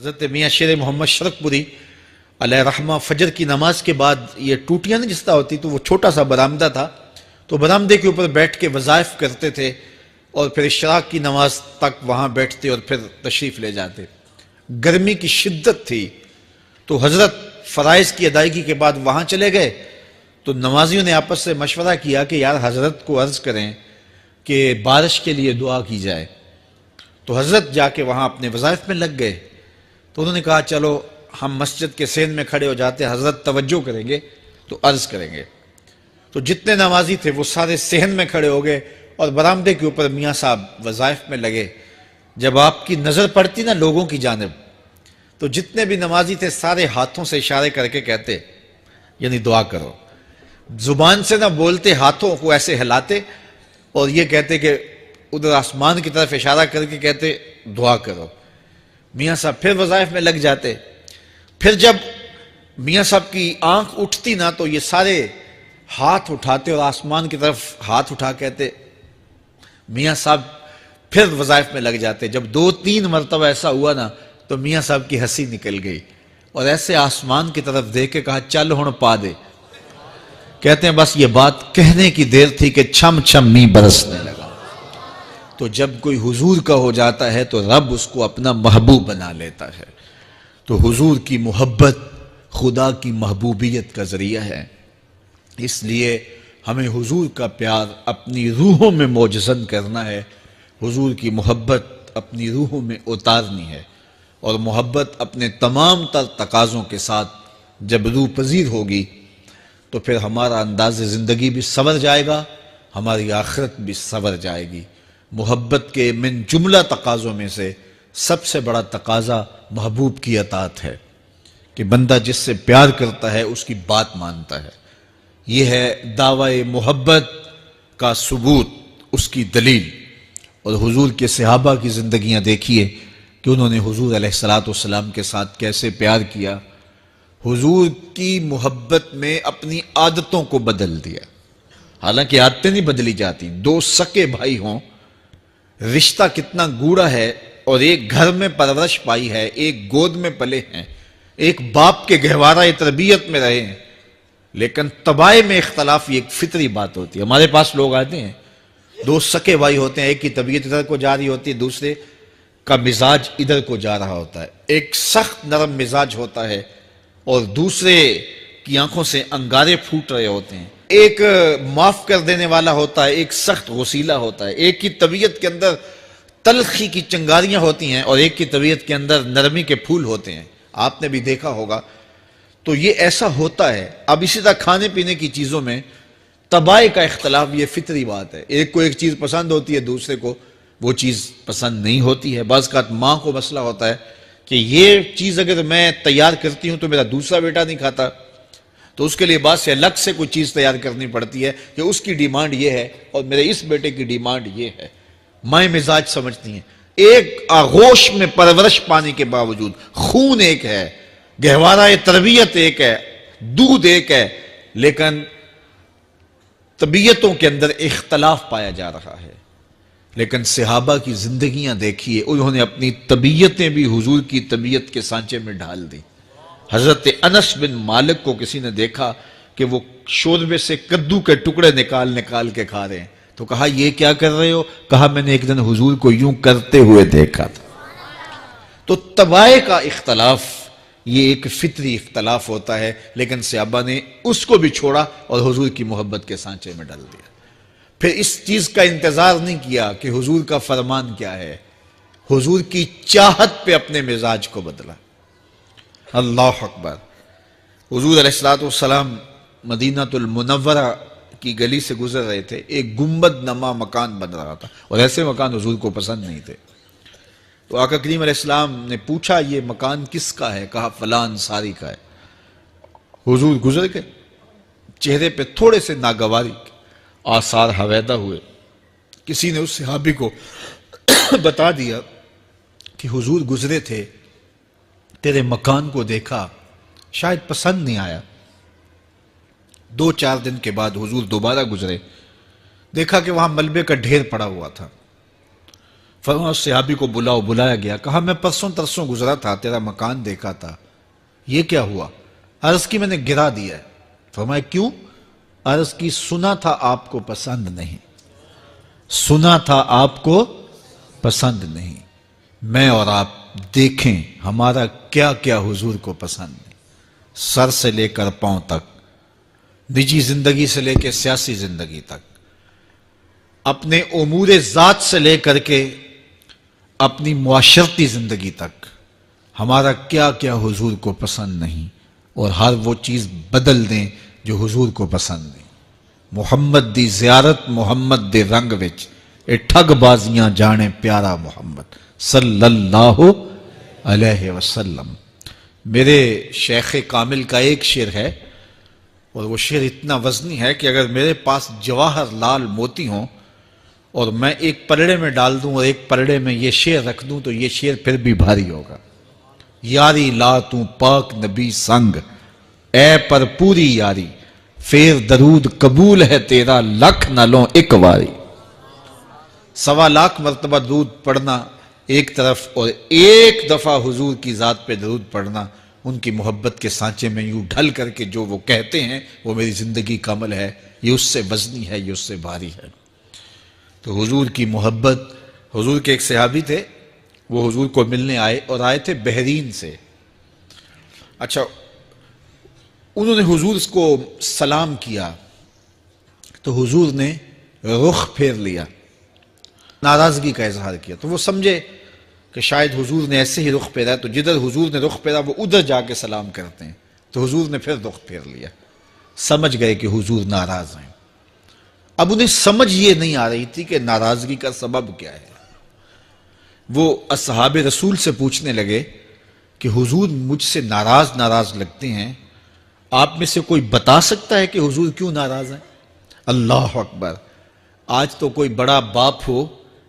حضرت میاں شیر محمد شرقپوری علیہ رحمہ فجر کی نماز کے بعد یہ ٹوٹیاں نہیں جس طرح ہوتی تو وہ چھوٹا سا برآمدہ تھا، تو برآمدے کے اوپر بیٹھ کے وظائف کرتے تھے اور پھر اشراق کی نماز تک وہاں بیٹھتے اور پھر تشریف لے جاتے۔ گرمی کی شدت تھی تو حضرت فرائض کی ادائیگی کے بعد وہاں چلے گئے، تو نمازیوں نے آپس سے مشورہ کیا کہ یار حضرت کو عرض کریں کہ بارش کے لیے دعا کی جائے۔ تو حضرت جا کے وہاں اپنے وظائف میں لگ گئے، تو انہوں نے کہا چلو ہم مسجد کے سین میں کھڑے ہو جاتے، حضرت توجہ کریں گے تو عرض کریں گے۔ تو جتنے نمازی تھے وہ سارے صحن میں کھڑے ہو گئے اور برآمدے کے اوپر میاں صاحب وظائف میں لگے۔ جب آپ کی نظر پڑتی نا لوگوں کی جانب، تو جتنے بھی نمازی تھے سارے ہاتھوں سے اشارے کر کے کہتے یعنی دعا کرو، زبان سے نہ بولتے، ہاتھوں کو ایسے ہلاتے اور یہ کہتے کہ ادھر آسمان کی طرف اشارہ کر کے کہتے دعا کرو۔ میاں صاحب پھر وظائف میں لگ جاتے۔ پھر جب میاں صاحب کی آنکھ اٹھتی نا تو یہ سارے ہاتھ اٹھاتے اور آسمان کی طرف ہاتھ اٹھا کہتے، میاں صاحب پھر وظائف میں لگ جاتے۔ جب 2-3 مرتبہ ایسا ہوا نا تو میاں صاحب کی ہنسی نکل گئی اور ایسے آسمان کی طرف دیکھ کے کہا چل ہن پا دے۔ کہتے ہیں بس یہ بات کہنے کی دیر تھی کہ چھم چھم می برسنے لگا۔ تو جب کوئی حضور کا ہو جاتا ہے تو رب اس کو اپنا محبوب بنا لیتا ہے۔ تو حضور کی محبت خدا کی محبوبیت کا ذریعہ ہے، اس لیے ہمیں حضور کا پیار اپنی روحوں میں موجزن کرنا ہے، حضور کی محبت اپنی روحوں میں اتارنی ہے، اور محبت اپنے تمام تر تقاضوں کے ساتھ جب روح پذیر ہوگی تو پھر ہمارا انداز زندگی بھی سنور جائے گا، ہماری آخرت بھی سنور جائے گی۔ محبت کے من جملہ تقاضوں میں سے سب سے بڑا تقاضا محبوب کی اطاعت ہے کہ بندہ جس سے پیار کرتا ہے اس کی بات مانتا ہے۔ یہ ہے دعوی محبت کا ثبوت، اس کی دلیل۔ اور حضور کے صحابہ کی زندگیاں دیکھیے کہ انہوں نے حضور علیہ السلام کے ساتھ کیسے پیار کیا، حضور کی محبت میں اپنی عادتوں کو بدل دیا۔ حالانکہ عادتیں نہیں بدلی جاتی، 2 سکے بھائی ہوں، رشتہ کتنا گوڑا ہے، اور ایک گھر میں پرورش پائی ہے، ایک گود میں پلے ہیں، ایک باپ کے گہوارہ تربیت میں رہے ہیں، لیکن طبائع میں اختلاف یہ ایک فطری بات ہوتی ہے۔ ہمارے پاس لوگ آتے ہیں، 2 سکے بھائی ہوتے ہیں، ایک کی طبیعت ادھر کو جا رہی ہوتی ہے، دوسرے کا مزاج ادھر کو جا رہا ہوتا ہے، ایک سخت نرم مزاج ہوتا ہے اور دوسرے کی آنکھوں سے انگارے پھوٹ رہے ہوتے ہیں، ایک معاف کر دینے والا ہوتا ہے، ایک سخت غصیلا ہوتا ہے، ایک کی طبیعت کے اندر تلخی کی چنگاریاں ہوتی ہیں اور ایک کی طبیعت کے اندر نرمی کے پھول ہوتے ہیں، آپ نے بھی دیکھا ہوگا۔ تو یہ ایسا ہوتا ہے۔ اب اسی طرح کھانے پینے کی چیزوں میں طبائع کا اختلاف یہ فطری بات ہے، ایک کو ایک چیز پسند ہوتی ہے، دوسرے کو وہ چیز پسند نہیں ہوتی ہے۔ بعض اوقات ماں کو مسئلہ ہوتا ہے کہ یہ چیز اگر میں تیار کرتی ہوں تو میرا دوسرا بیٹا نہیں کھاتا، تو اس کے لیے بعد سے الگ سے کوئی چیز تیار کرنی پڑتی ہے کہ اس کی ڈیمانڈ یہ ہے اور میرے اس بیٹے کی ڈیمانڈ یہ ہے۔ مائیں مزاج سمجھتی ہیں، ایک آغوش میں پرورش پانے کے باوجود خون ایک ہے، گہوارہ تربیت ایک ہے، دودھ ایک ہے، لیکن طبیعتوں کے اندر اختلاف پایا جا رہا ہے۔ لیکن صحابہ کی زندگیاں دیکھیے، انہوں نے اپنی طبیعتیں بھی حضور کی طبیعت کے سانچے میں ڈھال دی۔ حضرت انس بن مالک کو کسی نے دیکھا کہ وہ شوربے سے کدو کے ٹکڑے نکال کے کھا رہے ہیں، تو کہا یہ کیا کر رہے ہو؟ کہا میں نے ایک دن حضور کو یوں کرتے ہوئے دیکھا تھا۔ تو طبائع کا اختلاف یہ ایک فطری اختلاف ہوتا ہے، لیکن صحابہ نے اس کو بھی چھوڑا اور حضور کی محبت کے سانچے میں ڈال دیا۔ پھر اس چیز کا انتظار نہیں کیا کہ حضور کا فرمان کیا ہے، حضور کی چاہت پہ اپنے مزاج کو بدلا۔ اللہ اکبر۔ حضور علیہ السلام مدینہ المنورہ کی گلی سے گزر رہے تھے، ایک گنبد نما مکان بن رہا تھا، اور ایسے مکان حضور کو پسند نہیں تھے۔ تو آقا کریم علیہ السلام نے پوچھا یہ مکان کس کا ہے؟ کہا فلاں انصاری کا ہے۔ حضور گزر گئے، چہرے پہ تھوڑے سے ناگواری آثار حویدہ ہوئے۔ کسی نے اس صحابی کو بتا دیا کہ حضور گزرے تھے، تیرے مکان کو دیکھا، شاید پسند نہیں آیا۔ 2-4 دن کے بعد حضور دوبارہ گزرے، دیکھا کہ وہاں ملبے کا ڈھیر پڑا ہوا تھا۔ فرمایا اس صحابی کو بلاؤ، بلایا گیا، کہا میں پرسوں ترسوں گزرا تھا، تیرا مکان دیکھا تھا، یہ کیا ہوا؟ عرض کی میں نے گرا دیا ہے۔ فرمایا کیوں؟ عرض کی سنا تھا آپ کو پسند نہیں، سنا تھا آپ کو پسند نہیں، میں اور آپ دیکھیں ہمارا کیا کیا حضور کو پسند نہیں، سر سے لے کر پاؤں تک، نجی زندگی سے لے کے سیاسی زندگی تک، اپنے امور ذات سے لے کر کے اپنی معاشرتی زندگی تک، ہمارا کیا کیا حضور کو پسند نہیں، اور ہر وہ چیز بدل دیں جو حضور کو پسند نہیں۔ محمد دی زیارت محمد دے رنگ وچ، اے ٹھگ بازیاں جانے پیارا محمد صلی اللہ علیہ وسلم۔ میرے شیخ کامل کا ایک شعر ہے، اور وہ شعر اتنا وزنی ہے کہ اگر میرے پاس جواہر لال موتی ہوں اور میں ایک پلڑے میں ڈال دوں اور ایک پلڑے میں یہ شعر رکھ دوں تو یہ شعر پھر بھی بھاری ہوگا۔ یاری لا تو پاک نبی سنگ، اے پر پوری یاری، پھر درود قبول ہے تیرا لکھ نہ لوں ایک واری۔ 1.25 مرتبہ درود پڑھنا ایک طرف، اور ایک دفعہ حضور کی ذات پہ درود پڑھنا، ان کی محبت کے سانچے میں یوں ڈھل کر کے جو وہ کہتے ہیں وہ میری زندگی کا عمل ہے، یہ اس سے وزنی ہے، یہ اس سے بھاری ہے۔ تو حضور کی محبت، حضور کے ایک صحابی تھے، وہ حضور کو ملنے آئے، اور آئے تھے بحرین سے۔ اچھا، انہوں نے حضور کو سلام کیا تو حضور نے رخ پھیر لیا، ناراضگی کا اظہار کیا، تو وہ سمجھے کہ شاید حضور نے ایسے ہی رخ پھیرا، تو جدھر حضور نے رخ پھیرا وہ ادھر جا کے سلام کرتے ہیں، تو حضور نے پھر رخ پھیر لیا، سمجھ گئے کہ حضور ناراض ہیں۔ اب انہیں سمجھ یہ نہیں آ رہی تھی کہ ناراضگی کا سبب کیا ہے۔ وہ اصحاب رسول سے پوچھنے لگے کہ حضور مجھ سے ناراض لگتے ہیں، آپ میں سے کوئی بتا سکتا ہے کہ حضور کیوں ناراض ہیں؟ اللہ اکبر! آج تو کوئی بڑا باپ ہو،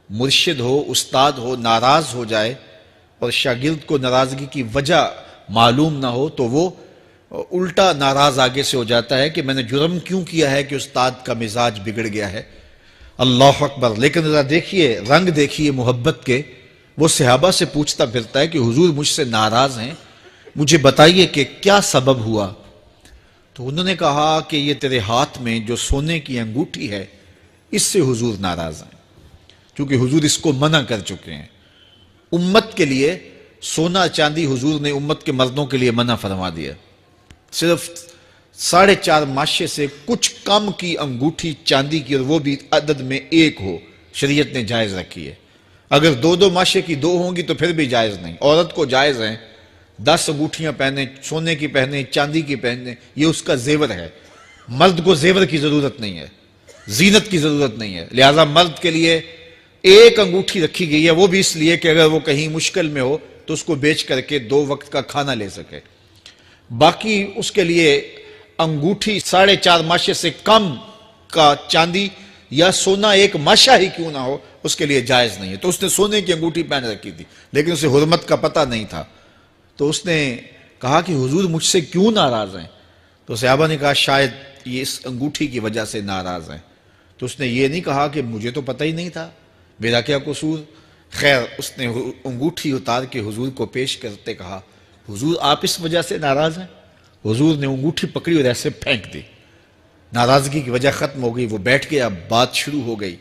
مرشد ہو، استاد ہو، ناراض ہو جائے اور شاگرد کو ناراضگی کی وجہ معلوم نہ ہو تو وہ الٹا ناراض آگے سے ہو جاتا ہے کہ میں نے جرم کیوں کیا ہے کہ استاد کا مزاج بگڑ گیا ہے۔ اللہ اکبر! لیکن ذرا دیکھیے، رنگ دیکھیے محبت کے، وہ صحابہ سے پوچھتا پھرتا ہے کہ حضور مجھ سے ناراض ہیں، مجھے بتائیے کہ کیا سبب ہوا؟ تو انہوں نے کہا کہ یہ تیرے ہاتھ میں جو سونے کی انگوٹھی ہے، اس سے حضور ناراض ہیں، کیونکہ حضور اس کو منع کر چکے ہیں۔ امت کے لیے سونا چاندی حضور نے امت کے مردوں کے لیے منع فرما دیا، صرف 4.5 ماشے سے کچھ کم کی انگوٹھی چاندی کی، اور وہ بھی عدد میں 1 ہو، شریعت نے جائز رکھی ہے۔ اگر 2 ماشے کی 2 ہوں گی تو پھر بھی جائز نہیں۔ عورت کو جائز ہیں 10 انگوٹھیاں پہنے، سونے کی پہنے، چاندی کی پہنے، یہ اس کا زیور ہے۔ مرد کو زیور کی ضرورت نہیں ہے، زینت کی ضرورت نہیں ہے، لہذا مرد کے لیے 1 انگوٹھی رکھی گئی ہے، وہ بھی اس لیے کہ اگر وہ کہیں مشکل میں ہو تو اس کو بیچ کر کے 2 وقت کا کھانا لے سکے۔ باقی اس کے لیے انگوٹھی 4.5 ماشے سے کم کا چاندی یا سونا 1 ماشا ہی کیوں نہ ہو، اس کے لیے جائز نہیں ہے۔ تو اس نے سونے کی انگوٹھی پہن رکھی تھی، لیکن اسے حرمت کا پتہ نہیں تھا، تو اس نے کہا کہ حضور مجھ سے کیوں ناراض ہیں؟ تو صحابہ نے کہا شاید یہ اس انگوٹھی کی وجہ سے ناراض ہیں۔ تو اس نے یہ نہیں کہا کہ مجھے تو پتہ ہی نہیں تھا، میرا کیا قصور؟ خیر، اس نے انگوٹھی اتار کے حضور کو پیش کرتے کہا حضور آپ اس وجہ سے ناراض ہیں؟ حضور نے انگوٹھی پکڑی اور ایسے پھینک دی، ناراضگی کی وجہ ختم ہو گئی، وہ بیٹھ گیا، بات شروع ہو گئی۔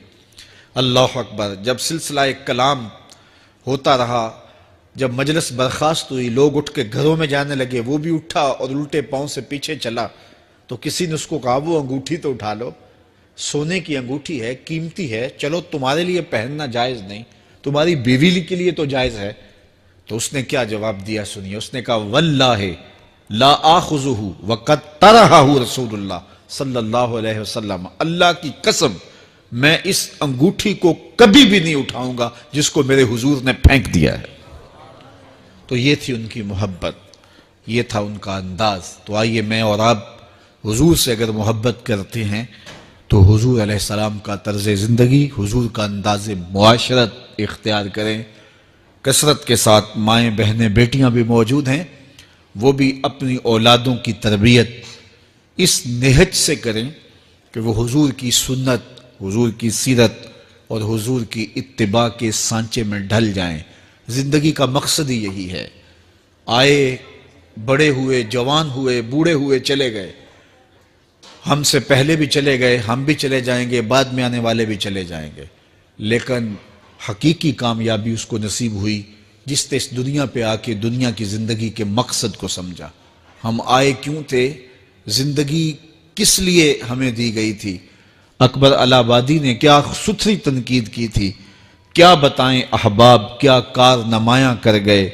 اللہ اکبر! جب سلسلہ کلام ہوتا رہا، جب مجلس برخاست ہوئی، لوگ اٹھ کے گھروں میں جانے لگے، وہ بھی اٹھا اور الٹے پاؤں سے پیچھے چلا، تو کسی نے اس کو کہا وہ انگوٹھی تو اٹھا لو، سونے کی انگوٹھی ہے، قیمتی ہے، چلو تمہارے لیے پہننا جائز نہیں، تمہاری بیوی کے لیے تو جائز ہے۔ تو اس نے کیا جواب دیا سنیے، اس نے کہا واللہ لا آخذہ وقد طرحہ رسول اللہ صلی اللہ علیہ وسلم، اللہ کی قسم میں اس انگوٹھی کو کبھی بھی نہیں اٹھاؤں گا جس کو میرے حضور نے پھینک دیا ہے۔ تو یہ تھی ان کی محبت، یہ تھا ان کا انداز۔ تو آئیے میں اور آپ حضور سے اگر محبت کرتے ہیں تو حضور علیہ السلام کا طرز زندگی، حضور کا انداز معاشرت اختیار کریں۔ کثرت کے ساتھ مائیں بہنیں بیٹیاں بھی موجود ہیں، وہ بھی اپنی اولادوں کی تربیت اس نہج سے کریں کہ وہ حضور کی سنت، حضور کی سیرت، اور حضور کی اتباع کے سانچے میں ڈھل جائیں۔ زندگی کا مقصد ہی یہی ہے۔ آئے، بڑے ہوئے، جوان ہوئے، بوڑھے ہوئے، چلے گئے، ہم سے پہلے بھی چلے گئے، ہم بھی چلے جائیں گے، بعد میں آنے والے بھی چلے جائیں گے، لیکن حقیقی کامیابی اس کو نصیب ہوئی جس نے اس دنیا پہ آ کے دنیا کی زندگی کے مقصد کو سمجھا۔ ہم آئے کیوں تھے؟ زندگی کس لیے ہمیں دی گئی تھی؟ اکبر الہ آبادی نے کیا ستھری تنقید کی تھی، کیا بتائیں احباب، کیا کارنمایاں کر گئے،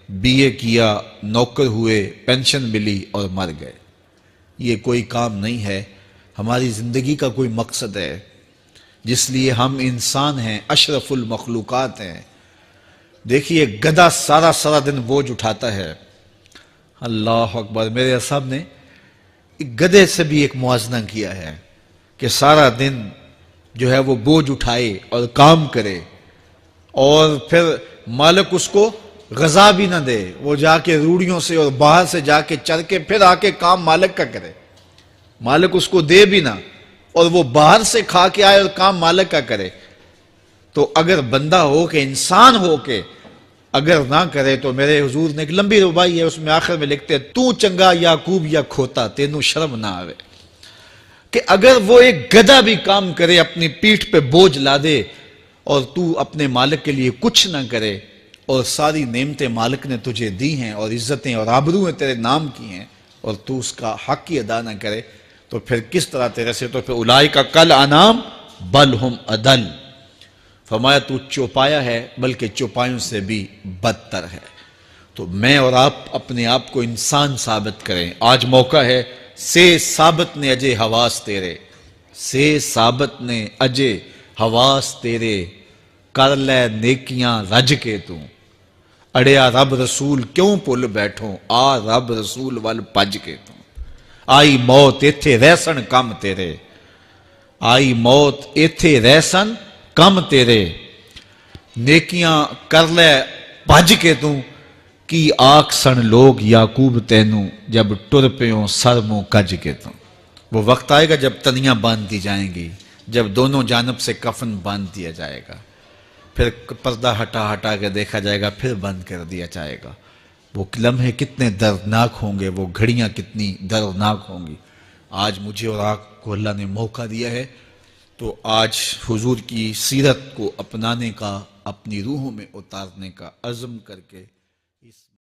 بی اے کیا، نوکر ہوئے، پینشن ملی اور مر گئے۔ یہ کوئی کام نہیں ہے، ہماری زندگی کا کوئی مقصد ہے جس لیے ہم انسان ہیں، اشرف المخلوقات ہیں۔ دیکھیے گدھا سارا دن بوجھ اٹھاتا ہے، اللہ اکبر۔ میرے صاحب نے ایک گدھے سے بھی ایک موازنہ کیا ہے کہ سارا دن جو ہے وہ بوجھ اٹھائے اور کام کرے، اور پھر مالک اس کو غذا بھی نہ دے، وہ جا کے روڑیوں سے اور باہر سے جا کے چر کے پھر آ کے کام مالک کا کرے، مالک اس کو دے بھی نہ، اور وہ باہر سے کھا کے آئے اور کام مالک کا کرے۔ تو اگر بندہ ہو کے، انسان ہو کے اگر نہ کرے تو میرے حضور نے ایک لمبی ربائی ہے، اس میں آخر میں لکھتے ہیں، تو چنگا یعقوب یا کھوتا، تینوں شرم نہ آوے۔ کہ اگر وہ ایک گدھا بھی کام کرے، اپنی پیٹھ پہ بوجھ لا دے، اور تو اپنے مالک کے لیے کچھ نہ کرے، اور ساری نعمتیں مالک نے تجھے دی ہیں اور عزتیں اور آبرویں تیرے نام کی ہیں، اور تو اس کا حق ہی ادا نہ کرے، تو پھر کس طرح تیرے سے؟ تو پھر اولئک کل انعام بل ہم اضل، فرمایا تو چوپایا ہے بلکہ چوپایوں سے بھی بدتر ہے۔ تو میں اور آپ اپنے آپ کو انسان ثابت کریں، آج موقع ہے۔ سے ثابت نے اجے حواس تیرے، سے ثابت نے اجے حواس تیرے، کر لے نیکیاں رج کے تو، اڑیا رب رسول کیوں پل بیٹھوں، آ رب رسول ول پج کے تو، آئی موت ایتھے رہسن کم تیرے، آئی موت ایتھے رہسن کم تیرے، نیکیاں کر لے بھج کے تو، کی آکھ سن لوگ یعقوب تینوں، جب ٹر پیوں سر منہ کج کے تو۔ وہ وقت آئے گا جب تنیاں باندھ دی جائیں گی، جب دونوں جانب سے کفن باندھ دیا جائے گا، پھر پردہ ہٹا کے دیکھا جائے گا، پھر بند کر دیا جائے گا۔ وہ لمحے کتنے دردناک ہوں گے، وہ گھڑیاں کتنی دردناک ہوں گی۔ آج مجھے اور آپ کو اللہ نے موقع دیا ہے، تو آج حضور کی سیرت کو اپنانے کا، اپنی روحوں میں اتارنے کا عزم کر کے